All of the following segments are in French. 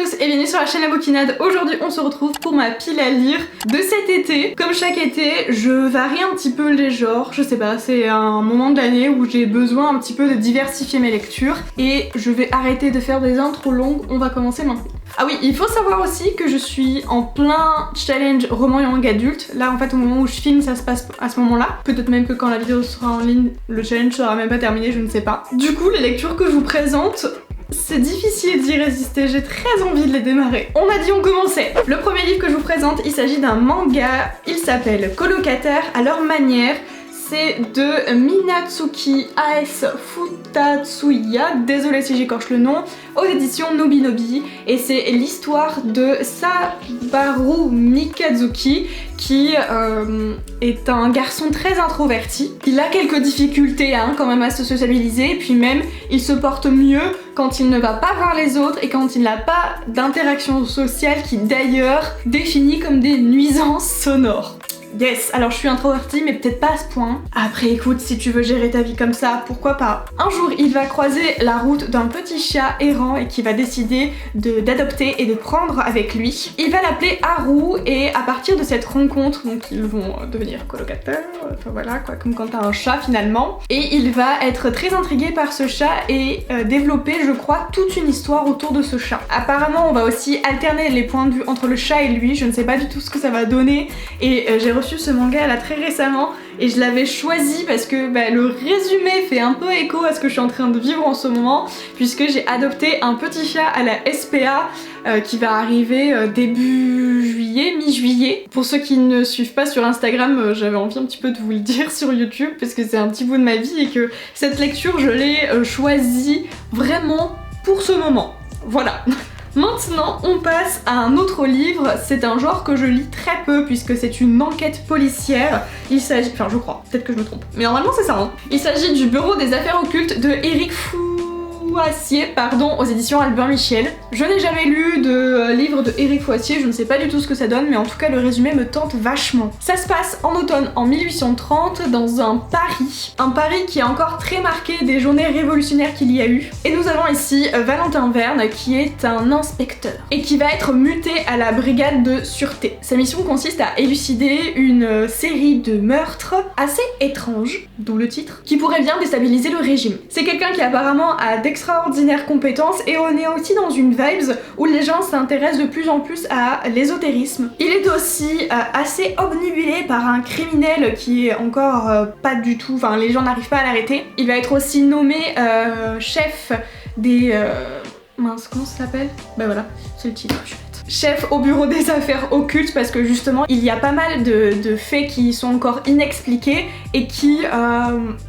tous et bienvenue sur la chaîne La Bouquinade. Aujourd'hui on se retrouve pour ma pile à lire de cet été. Comme chaque été, je varie un petit peu les genres, je sais pas, c'est un moment de l'année où j'ai besoin un petit peu de diversifier mes lectures et je vais arrêter de faire des intros longues, on va commencer maintenant. Ah oui, il faut savoir aussi que je suis en plein challenge roman young adulte. Là en fait au moment où je filme ça se passe à ce moment là. Peut-être même que quand la vidéo sera en ligne, le challenge sera même pas terminé, je ne sais pas. Du coup les lectures que je vous présente, c'est difficile d'y résister, j'ai très envie de les démarrer. On a dit on commençait. Le premier livre que je vous présente, il s'agit d'un manga, il s'appelle Colocataires à leur manière. C'est de Minatsuki A.S. Futatsuya, désolée si j'écorche le nom, aux éditions Nobinobi, et c'est l'histoire de Sabaru Mikazuki qui est un garçon très introverti. Il a quelques difficultés quand même à se sociabiliser, puis même il se porte mieux quand il ne va pas voir les autres et quand il n'a pas d'interaction sociale qui d'ailleurs définit comme des nuisances sonores. Yes, alors je suis introvertie mais peut-être pas à ce point. Après écoute, si tu veux gérer ta vie comme ça, pourquoi pas. Un jour il va croiser la route d'un petit chat errant et qui va décider d'adopter et de prendre avec lui. Il va l'appeler Haru et à partir de cette rencontre, donc ils vont devenir colocataires, enfin voilà quoi, comme quand t'as un chat finalement. Et il va être très intrigué par ce chat et développer je crois toute une histoire autour de ce chat. Apparemment on va aussi alterner les points de vue entre le chat et lui, je ne sais pas du tout ce que ça va donner et j'ai reçu ce manga là très récemment et je l'avais choisi parce que le résumé fait un peu écho à ce que je suis en train de vivre en ce moment puisque j'ai adopté un petit chat à la SPA qui va arriver début juillet, mi-juillet. Pour ceux qui ne suivent pas sur Instagram, j'avais envie un petit peu de vous le dire sur YouTube parce que c'est un petit bout de ma vie et que cette lecture je l'ai choisie vraiment pour ce moment. Voilà. Maintenant, on passe à un autre livre, c'est un genre que je lis très peu puisque c'est une enquête policière. Il s'agit, enfin je crois, peut-être que je me trompe, mais normalement c'est ça. Il s'agit du Bureau des affaires occultes de Éric Fouassier, aux éditions Albin Michel. Je n'ai jamais lu de livre de Éric Fouassier, je ne sais pas du tout ce que ça donne, mais en tout cas le résumé me tente vachement. Ça se passe en automne en 1830 dans un Paris qui est encore très marqué des journées révolutionnaires qu'il y a eu. Et nous avons ici Valentin Verne qui est un inspecteur et qui va être muté à la brigade de sûreté. Sa mission consiste à élucider une série de meurtres assez étranges, d'où le titre, qui pourrait bien déstabiliser le régime. C'est quelqu'un qui apparemment a d'extraordinaires compétences et on est aussi dans une vibes où les gens s'intéressent de plus en plus à l'ésotérisme. Il est aussi assez obnubilé par un criminel qui est encore pas du tout, enfin les gens n'arrivent pas à l'arrêter. Il va être aussi nommé chef des... mince, comment ça s'appelle ? Voilà, c'est le titre, je suis bête. Chef au bureau des affaires occultes parce que justement il y a pas mal de faits qui sont encore inexpliqués et qui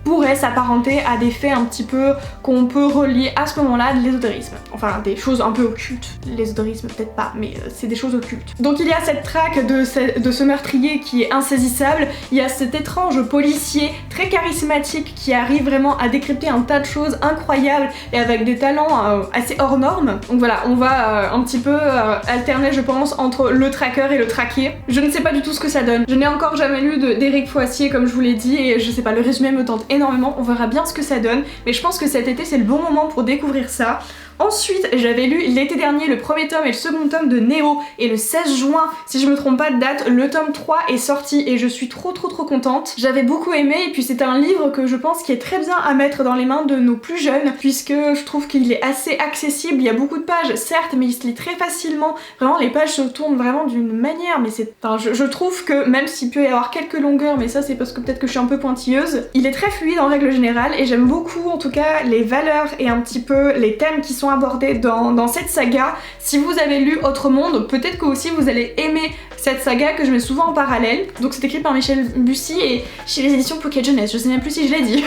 pourraient s'apparenter à des faits un petit peu qu'on peut relier à ce moment-là de l'ésotérisme. Enfin des choses un peu occultes. L'ésotérisme peut-être pas, mais c'est des choses occultes. Donc il y a cette traque de ce meurtrier qui est insaisissable, il y a cet étrange policier très charismatique qui arrive vraiment à décrypter un tas de choses incroyables et avec des talents assez hors normes. Donc voilà, on va un petit peu alterner je pense entre le tracker et le traqué. Je ne sais pas du tout ce que ça donne. Je n'ai encore jamais lu d'Éric Fouassier comme je vous l'ai dit et je sais pas, le résumé me tente énormément, on verra bien ce que ça donne, mais je pense que cet été c'est le bon moment pour découvrir ça. Ensuite, j'avais lu l'été dernier le premier tome et le second tome de Néo et le 16 juin, si je me trompe pas de date, le tome 3 est sorti et je suis trop contente. J'avais beaucoup aimé et puis c'est un livre que je pense qui est très bien à mettre dans les mains de nos plus jeunes puisque je trouve qu'il est assez accessible, il y a beaucoup de pages certes mais il se lit très facilement, vraiment les pages se tournent vraiment d'une manière mais c'est... Enfin je trouve que même s'il peut y avoir quelques longueurs mais ça c'est parce que peut-être que je suis un peu pointilleuse, il est très fluide en règle générale et j'aime beaucoup en tout cas les valeurs et un petit peu les thèmes qui sont abordés dans cette saga. Si vous avez lu Autre Monde, peut-être que aussi vous allez aimer cette saga que je mets souvent en parallèle. Donc c'est écrit par Michel Bussy et chez les éditions Pocket Jeunesse, je sais même plus si je l'ai dit.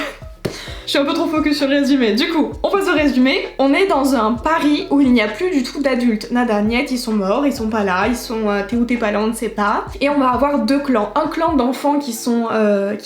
Je suis un peu trop focus sur le résumé. Du coup, on passe au résumé. On est dans un Paris où il n'y a plus du tout d'adultes. Nada, niet, ils sont morts, ils sont pas là, ils sont t'es où t'es pas là, on ne sait pas. Et on va avoir deux clans. Un clan d'enfants qui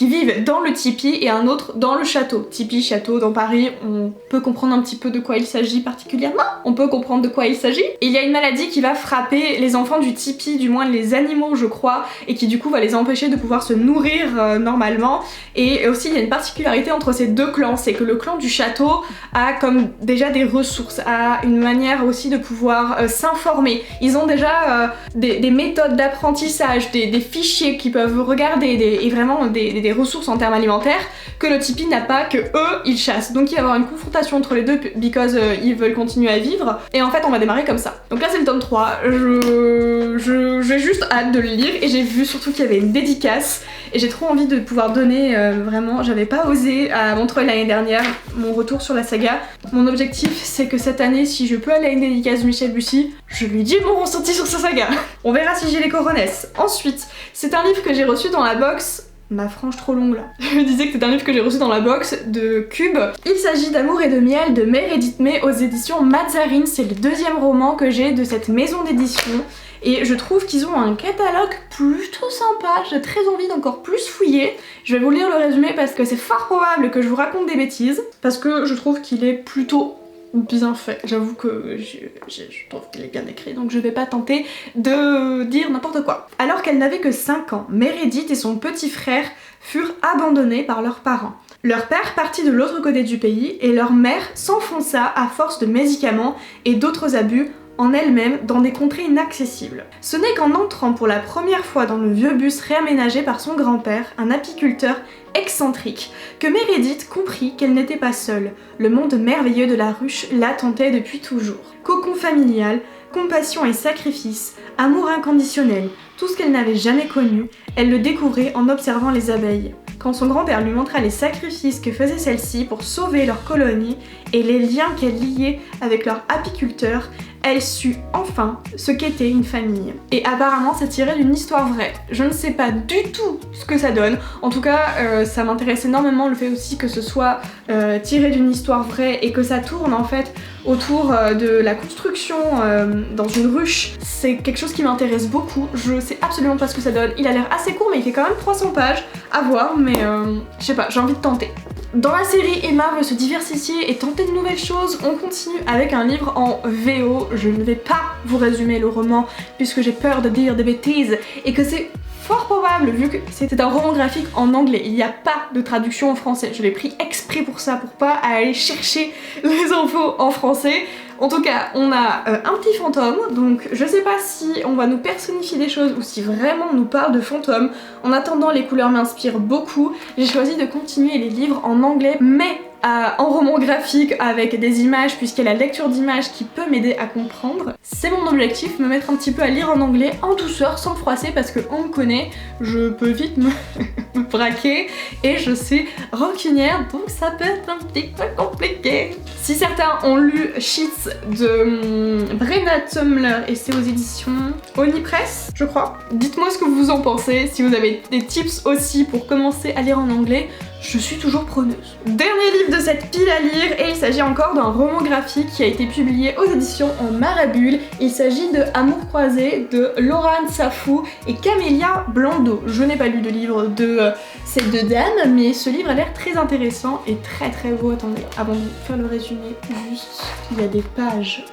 vivent dans le tipi et un autre dans le château. Tipi, château, dans Paris, on peut comprendre un petit peu de quoi il s'agit particulièrement. On peut comprendre de quoi il s'agit. Il y a une maladie qui va frapper les enfants du tipi, du moins les animaux je crois, et qui du coup va les empêcher de pouvoir se nourrir normalement. Et aussi il y a une particularité entre ces deux clans. avancé, que le clan du château a comme déjà des ressources, a une manière aussi de pouvoir s'informer. Ils ont déjà des méthodes d'apprentissage, des fichiers qu'ils peuvent regarder, et vraiment des ressources en termes alimentaires que le Tipeee n'a pas, que eux ils chassent. Donc il va y avoir une confrontation entre les deux because ils veulent continuer à vivre, et en fait on va démarrer comme ça. Donc là c'est le tome 3, j'ai juste hâte de le lire, et j'ai vu surtout qu'il y avait une dédicace, et j'ai trop envie de pouvoir donner vraiment, j'avais pas osé à Montreuil l'année dernière, mon retour sur la saga. Mon objectif c'est que cette année, si je peux aller à une dédicace de Michel Bussy, je lui dis mon ressenti sur sa saga. On verra si j'ai les coronesses. Ensuite, c'est un livre que j'ai reçu dans la box. Ma frange trop longue là. Je me disais que c'est un livre que j'ai reçu dans la box de Cube. Il s'agit d'Amour et de miel de Meredith May aux éditions Mazarine. C'est le deuxième roman que j'ai de cette maison d'édition. Et je trouve qu'ils ont un catalogue plutôt sympa, j'ai très envie d'encore plus fouiller. Je vais vous lire le résumé parce que c'est fort probable que je vous raconte des bêtises, parce que je trouve qu'il est plutôt bien fait. J'avoue que je trouve qu'il est bien écrit, donc je vais pas tenter de dire n'importe quoi. Alors qu'elle n'avait que 5 ans, Meredith et son petit frère furent abandonnés par leurs parents. Leur père partit de l'autre côté du pays et leur mère s'enfonça à force de médicaments et d'autres abus en elle-même dans des contrées inaccessibles. Ce n'est qu'en entrant pour la première fois dans le vieux bus réaménagé par son grand-père, un apiculteur excentrique, que Meredith comprit qu'elle n'était pas seule. Le monde merveilleux de la ruche l'attendait depuis toujours. Cocon familial, compassion et sacrifice, amour inconditionnel, tout ce qu'elle n'avait jamais connu, elle le découvrait en observant les abeilles. Quand son grand-père lui montra les sacrifices que faisaient celles-ci pour sauver leur colonie et les liens qu'elles liaient avec leur apiculteur, elle sut enfin ce qu'était une famille. Et apparemment c'est tiré d'une histoire vraie. Je ne sais pas du tout ce que ça donne. En tout cas, ça m'intéresse énormément le fait aussi que ce soit tiré d'une histoire vraie et que ça tourne en fait autour de la construction dans une ruche. C'est quelque chose qui m'intéresse beaucoup. Je sais absolument pas ce que ça donne. Il a l'air assez court mais il fait quand même 300 pages à voir, mais je sais pas, j'ai envie de tenter. Dans la série, Emma veut se diversifier et tenter de nouvelles choses. On continue avec un livre en VO. Je ne vais pas vous résumer le roman puisque j'ai peur de dire des bêtises et que c'est fort probable vu que c'était un roman graphique en anglais. Il n'y a pas de traduction en français. Je l'ai pris exprès pour ça, pour pas aller chercher les infos en français. En tout cas, on a un petit fantôme, donc je sais pas si on va nous personnifier des choses ou si vraiment on nous parle de fantômes. En attendant, les couleurs m'inspirent beaucoup. J'ai choisi de continuer les livres en anglais, mais en roman graphique avec des images, puisqu'il y a la lecture d'images qui peut m'aider à comprendre. C'est mon objectif, me mettre un petit peu à lire en anglais en douceur, sans froisser, parce que on me connaît, je peux vite me braquer et je suis rancunière, donc ça peut être un petit peu compliqué. Si certains ont lu Sheets de Brenna Tumler et c'est aux éditions Onipress, je crois. Dites-moi ce que vous en pensez, si vous avez des tips aussi pour commencer à lire en anglais. Je suis toujours preneuse. Dernier livre de cette pile à lire et il s'agit encore d'un roman graphique qui a été publié aux éditions en Marabule. Il s'agit de Amour croisé de Laurent Safou et Camélia Blando. Je n'ai pas lu de livre de ces deux dames, mais ce livre a l'air très intéressant et très très beau. Attendez, avant de faire le résumé, juste, il y a des pages,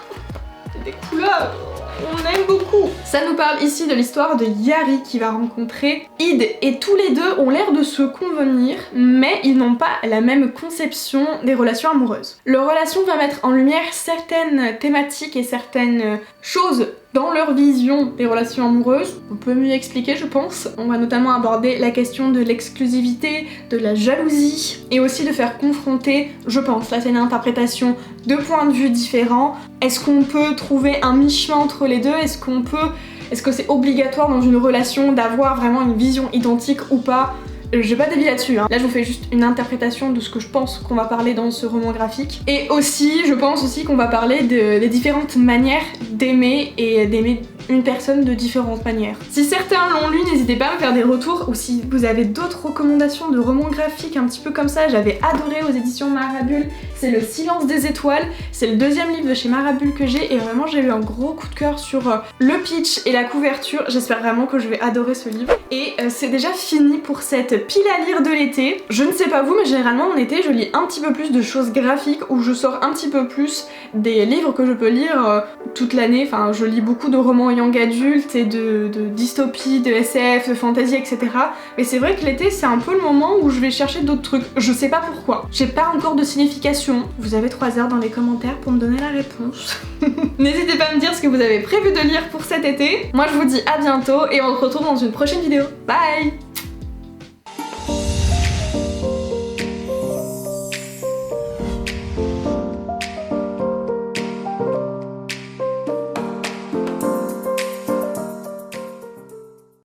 des couleurs. On aime beaucoup. Ça nous parle ici de l'histoire de Yari qui va rencontrer Id et tous les deux ont l'air de se convenir mais ils n'ont pas la même conception des relations amoureuses. Leur relation va mettre en lumière certaines thématiques et certaines choses dans leur vision des relations amoureuses. On peut mieux expliquer je pense. On va notamment aborder la question de l'exclusivité, de la jalousie et aussi de faire confronter, je pense, là c'est une interprétation, deux points de vue différents. Est-ce qu'on peut trouver un mi-chemin entre les deux? Est-ce que c'est obligatoire dans une relation d'avoir vraiment une vision identique ou pas? J'ai pas d'avis là-dessus, hein. Là je vous fais juste une interprétation de ce que je pense qu'on va parler dans ce roman graphique. Et aussi, je pense aussi qu'on va parler des différentes manières d'aimer et d'aimer une personne de différentes manières. Si certains l'ont lu, n'hésitez pas à me faire des retours, ou si vous avez d'autres recommandations de romans graphiques un petit peu comme ça. J'avais adoré aux éditions Marabule c'est Le Silence des étoiles. C'est le deuxième livre de chez Marabule que j'ai et vraiment j'ai eu un gros coup de cœur sur le pitch et la couverture. J'espère vraiment que je vais adorer ce livre. Et c'est déjà fini pour cette pile à lire de l'été. Je ne sais pas vous, mais généralement en été je lis un petit peu plus de choses graphiques où je sors un petit peu plus des livres que je peux lire toute l'année. Enfin, je lis beaucoup de romans young adultes et de dystopie, de SF, de fantasy, etc. Mais c'est vrai que l'été c'est un peu le moment où je vais chercher d'autres trucs. Je sais pas pourquoi. J'ai pas encore de signification. Vous avez 3 heures dans les commentaires pour me donner la réponse. N'hésitez pas à me dire ce que vous avez prévu de lire pour cet été. Moi je vous dis à bientôt et on se retrouve dans une prochaine vidéo. Bye!